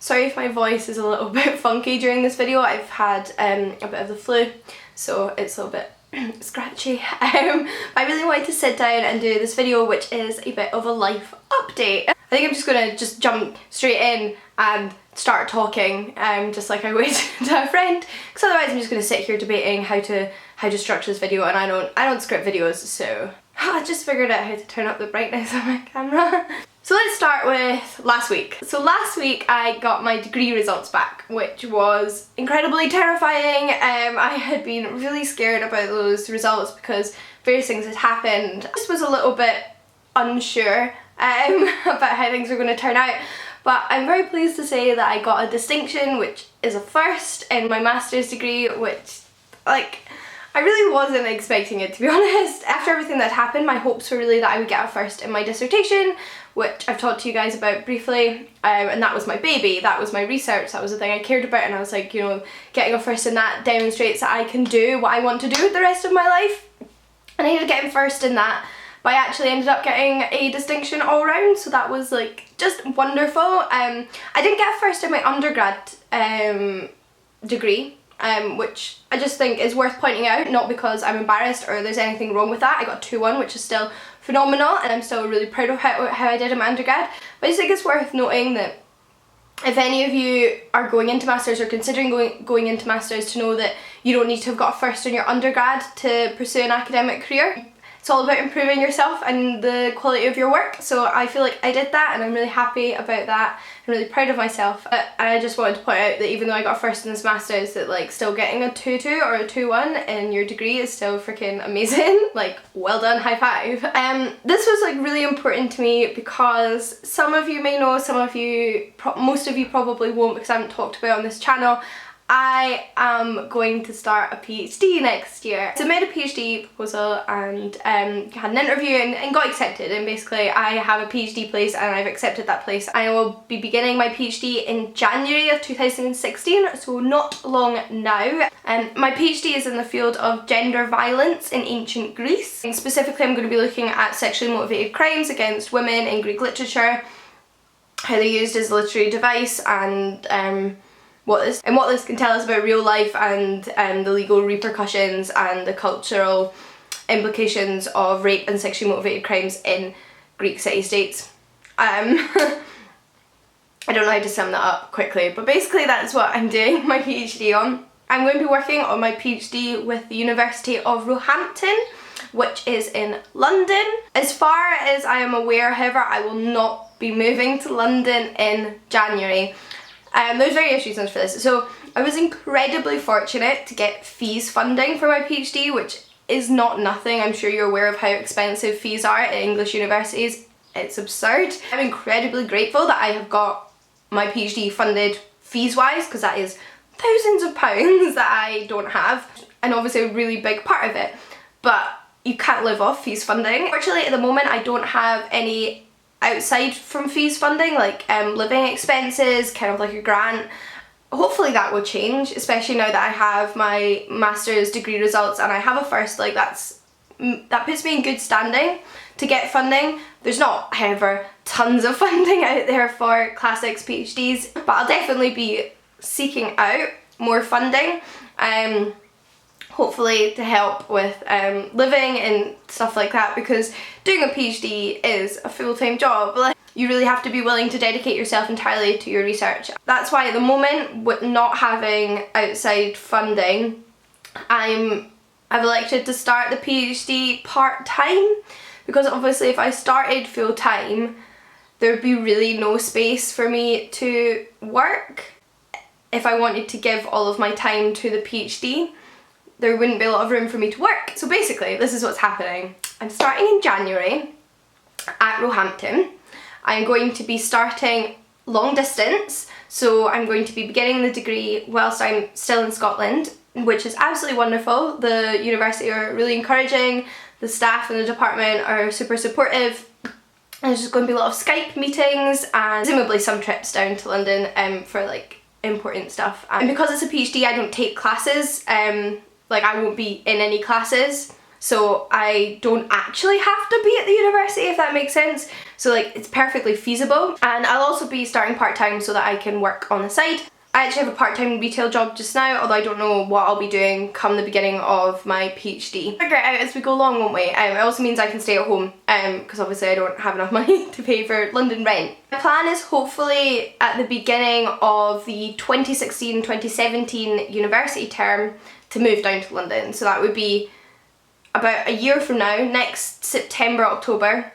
Sorry if my voice is a little bit funky during this video. I've had a bit of the flu, so it's a little bit scratchy. I really wanted to sit down and do this video, which is a bit of a life update. I think I'm just gonna jump straight in and start talking, just like I would to a friend, because otherwise I'm just gonna sit here debating how to structure this video, and I don't script videos, so I just figured out how to turn up the brightness on my camera. So let's start with last week. So last week I got my degree results back, which was incredibly terrifying. I had been really scared about those results because various things had happened. I just was a little bit unsure about how things were going to turn out. But I'm very pleased to say that I got a distinction, which is a first in my master's degree, which, like, I really wasn't expecting it, to be honest. After everything that happened, my hopes were really that I would get a first in my dissertation, which I've talked to you guys about briefly, and that was my baby, that was my research, that was the thing I cared about, and I was like, you know, getting a first in that demonstrates that I can do what I want to do with the rest of my life. And I ended up getting first in that, but I actually ended up getting a distinction all round, so that was like just wonderful. I didn't get a first in my undergrad degree, which I just think is worth pointing out, not because I'm embarrassed or there's anything wrong with that. I got 2-1, which is still phenomenal, and I'm still really proud of how I did in my undergrad. But I just think it's worth noting that if any of you are going into masters or considering going into masters, to know that you don't need to have got a first in your undergrad to pursue an academic career. It's all about improving yourself and the quality of your work, so I feel like I did that and I'm really happy about that. I'm really proud of myself. And I just wanted to point out that even though I got first in this masters, that like still getting a 2-2 or a 2-1 in your degree is still freaking amazing. Like, well done, high five. This was like really important to me because some of you may know, some of you, most of you probably won't because I haven't talked about it on this channel. I am going to start a PhD next year. So I made a PhD proposal and had an interview and got accepted, and basically I have a PhD place and I've accepted that place. I will be beginning my PhD in January of 2016, so not long now. My PhD is in the field of gender violence in ancient Greece. And specifically I'm going to be looking at sexually motivated crimes against women in Greek literature, how they're used as a literary device, and what this can tell us about real life and the legal repercussions and the cultural implications of rape and sexually motivated crimes in Greek city-states. I don't know how to sum that up quickly, but basically that's what I'm doing my PhD on. I'm going to be working on my PhD with the University of Roehampton, which is in London. As far as I am aware, however, I will not be moving to London in January. There's various reasons for this. So I was incredibly fortunate to get fees funding for my PhD, which is not nothing. I'm sure you're aware of how expensive fees are at English universities. It's absurd. I'm incredibly grateful that I have got my PhD funded fees-wise, because that is thousands of pounds that I don't have, and obviously a really big part of it. But you can't live off fees funding. Fortunately, at the moment, I don't have any outside from fees funding, like living expenses, kind of like a grant. Hopefully that will change, especially now that I have my master's degree results and I have a first. Like, that puts me in good standing to get funding. There's not, however, tons of funding out there for classics PhDs, but I'll definitely be seeking out more funding, hopefully to help with living and stuff like that, because doing a PhD is a full-time job. Like, you really have to be willing to dedicate yourself entirely to your research. That's why at the moment, with not having outside funding, I've elected to start the PhD part-time, because obviously if I started full-time, there would be really no space for me to work. If I wanted to give all of my time to the PhD, there wouldn't be a lot of room for me to work. So basically, this is what's happening. I'm starting in January at Roehampton. I'm going to be starting long distance, so I'm going to be beginning the degree whilst I'm still in Scotland, which is absolutely wonderful. The university are really encouraging, the staff and the department are super supportive. There's just going to be a lot of Skype meetings and presumably some trips down to London for like important stuff. And because it's a PhD, I don't take classes. Like, I won't be in any classes, so I don't actually have to be at the university, if that makes sense. So like it's perfectly feasible, and I'll also be starting part-time so that I can work on the side. I actually have a part-time retail job just now, although I don't know what I'll be doing come the beginning of my PhD. Figure it out as we go along, won't we? It also means I can stay at home, because obviously I don't have enough money to pay for London rent. My plan is hopefully at the beginning of the 2016-2017 university term to move down to London. So that would be about a year from now, next September, October,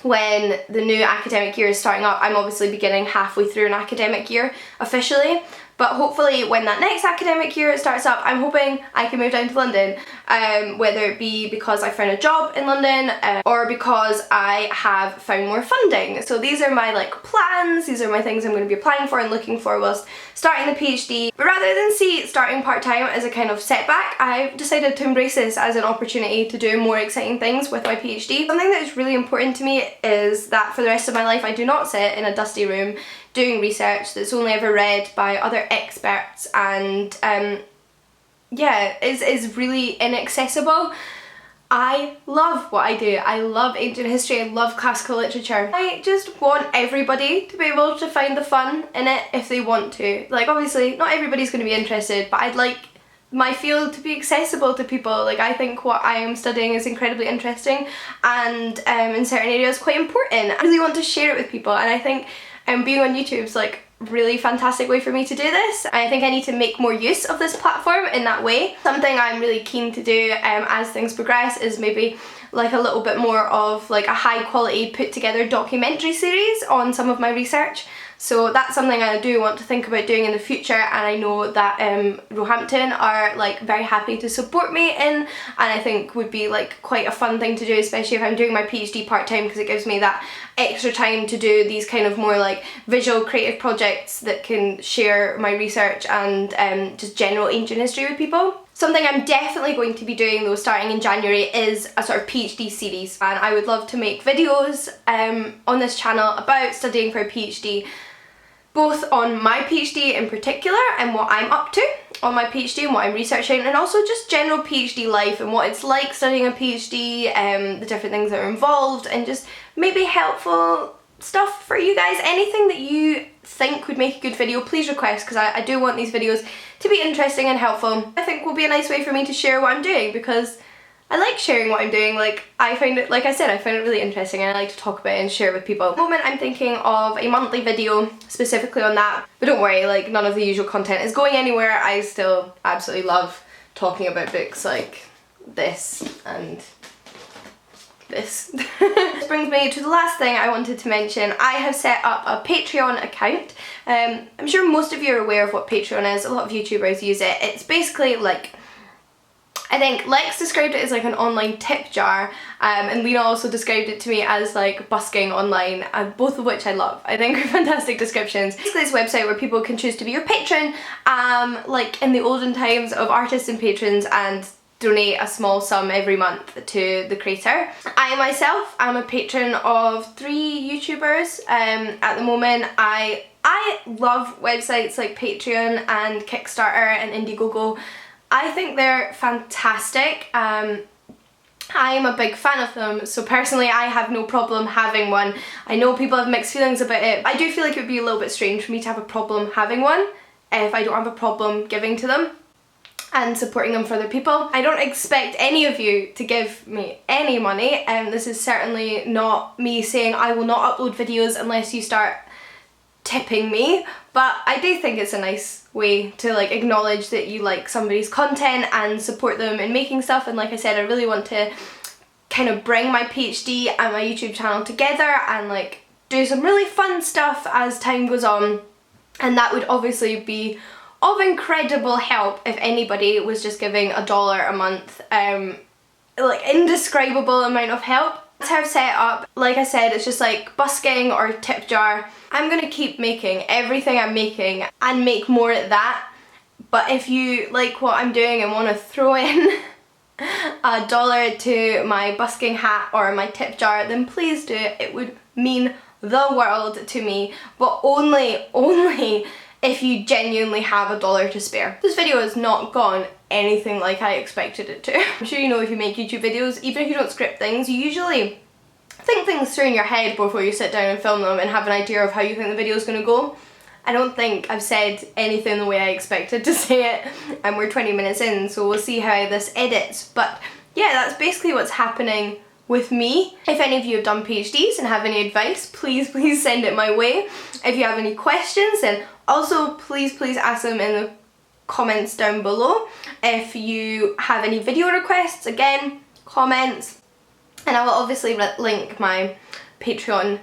when the new academic year is starting up. I'm obviously beginning halfway through an academic year officially, but hopefully when that next academic year starts up, I'm hoping I can move down to London, whether it be because I found a job in London or because I have found more funding. So these are my like plans, these are my things I'm going to be applying for and looking for whilst starting the PhD. But rather than see starting part-time as a kind of setback, I've decided to embrace this as an opportunity to do more exciting things with my PhD. Something that is really important to me is that for the rest of my life I do not sit in a dusty room doing research that's only ever read by other experts and yeah, is really inaccessible. I love what I do. I love ancient history, I love classical literature. I just want everybody to be able to find the fun in it if they want to. Like obviously not everybody's going to be interested, but I'd like my field to be accessible to people. Like I think what I am studying is incredibly interesting and in certain areas quite important. I really want to share it with people, and I think being on YouTube's like really fantastic way for me to do this. I think I need to make more use of this platform in that way. Something I'm really keen to do as things progress is maybe like a little bit more of like a high quality put together documentary series on some of my research. So that's something I do want to think about doing in the future, and I know that Roehampton are like very happy to support me in, and I think would be like quite a fun thing to do, especially if I'm doing my PhD part-time, because it gives me that extra time to do these kind of more like visual creative projects that can share my research and just general ancient history with people. Something I'm definitely going to be doing though starting in January is a sort of PhD series, and I would love to make videos on this channel about studying for a PhD, both on my PhD in particular and what I'm up to on my PhD and what I'm researching, and also just general PhD life and what it's like studying a PhD, the different things that are involved, and just maybe helpful stuff for you guys. Anything that you think would make a good video, please request, because I do want these videos to be interesting and helpful. I think will be a nice way for me to share what I'm doing, because I like sharing what I'm doing. Like I find it, like I said, I find it really interesting and I like to talk about it and share it with people. At the moment I'm thinking of a monthly video specifically on that, but don't worry, like none of the usual content is going anywhere. I still absolutely love talking about books like this and this. This brings me to the last thing I wanted to mention. I have set up a Patreon account. I'm sure most of you are aware of what Patreon is. A lot of YouTubers use it. It's basically like, I think Lex described it as like an online tip jar, and Lena also described it to me as like busking online, both of which I love. I think are fantastic descriptions. Basically this website where people can choose to be your patron, like in the olden times of artists and patrons, and donate a small sum every month to the creator. I myself am a patron of 3 YouTubers at the moment. I love websites like Patreon and Kickstarter and Indiegogo. I think they're fantastic. I am a big fan of them, so personally I have no problem having one. I know people have mixed feelings about it. I do feel like it would be a little bit strange for me to have a problem having one if I don't have a problem giving to them and supporting them for other people. I don't expect any of you to give me any money, and this is certainly not me saying I will not upload videos unless you start tipping me, but I do think it's a nice way to like acknowledge that you like somebody's content and support them in making stuff. And like I said, I really want to kind of bring my PhD and my YouTube channel together and like do some really fun stuff as time goes on, and that would obviously be of incredible help if anybody was just giving $1 a month. Like indescribable amount of help. That's how I've set it up. Like I said, it's just like busking or tip jar. I'm gonna keep making everything I'm making and make more at that. But if you like what I'm doing and want to throw in $1 to my busking hat or my tip jar, then please do. It would mean the world to me, but only if you genuinely have $1 to spare. This video has not gone anything like I expected it to. I'm sure you know if you make YouTube videos, even if you don't script things, you usually think things through in your head before you sit down and film them and have an idea of how you think the video is going to go. I don't think I've said anything the way I expected to say it, and we're 20 minutes in, so we'll see how this edits. But yeah, that's basically what's happening with me. If any of you have done PhDs and have any advice, please send it my way. If you have any questions, then also please ask them in the comments down below. If you have any video requests, again, comments, and I will obviously link my Patreon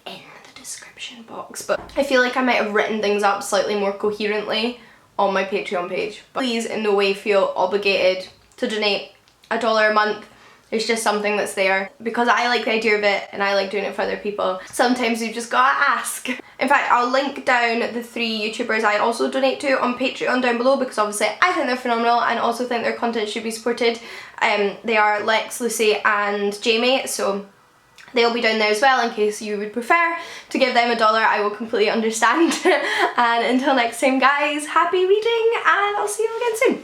in the description box. But I feel like I might have written things up slightly more coherently on my Patreon page. But please in no way feel obligated to donate $1 a month. It's just something that's there because I like the idea of it and I like doing it for other people. Sometimes you've just gotta ask. In fact, I'll link down the 3 YouTubers I also donate to on Patreon down below, because obviously I think they're phenomenal and also think their content should be supported. They are Lex, Lucy and Jamie, so they'll be down there as well in case you would prefer to give them $1. I will completely understand. And until next time guys, happy reading and I'll see you again soon.